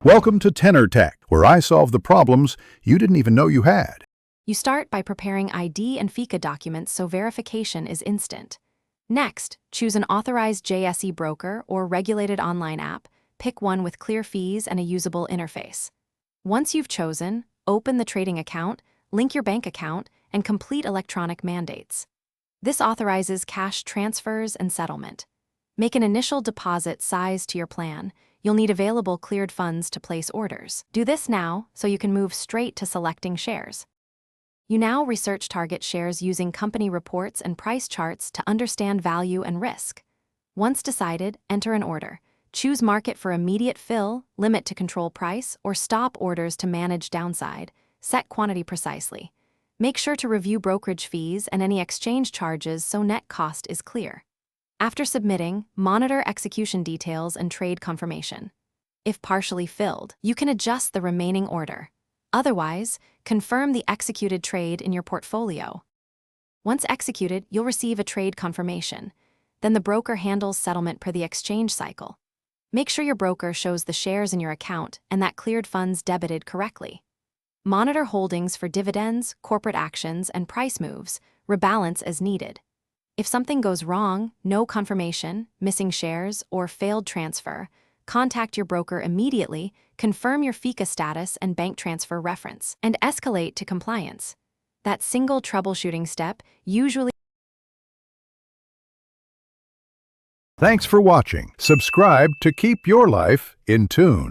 Welcome to Tenor Tech, where I solve the problems you didn't even know you had. You start by preparing ID and FICA documents so verification is instant. Next, choose an authorized JSE broker or regulated online app. Pick one with clear fees and a usable interface. Once you've chosen, open the trading account, link your bank account, and complete electronic mandates. This authorizes cash transfers and settlement. Make an initial deposit sized to your plan. You'll need available cleared funds to place orders. Do this now so you can move straight to selecting shares. You now research target shares using company reports and price charts to understand value and risk. Once decided, enter an order. Choose market for immediate fill, limit to control price, or stop orders to manage downside. Set quantity precisely. Make sure to review brokerage fees and any exchange charges so net cost is clear. After submitting, monitor execution details and trade confirmation. If partially filled, you can adjust the remaining order. Otherwise, confirm the executed trade in your portfolio. Once executed, you'll receive a trade confirmation. Then the broker handles settlement per the exchange cycle. Make sure your broker shows the shares in your account and that cleared funds debited correctly. Monitor holdings for dividends, corporate actions, and price moves. Rebalance as needed. If something goes wrong, no confirmation, missing shares, or failed transfer, contact your broker immediately, confirm your FICA status and bank transfer reference, and escalate to compliance. That single troubleshooting step usually. Thanks for watching. Subscribe to keep your life in tune.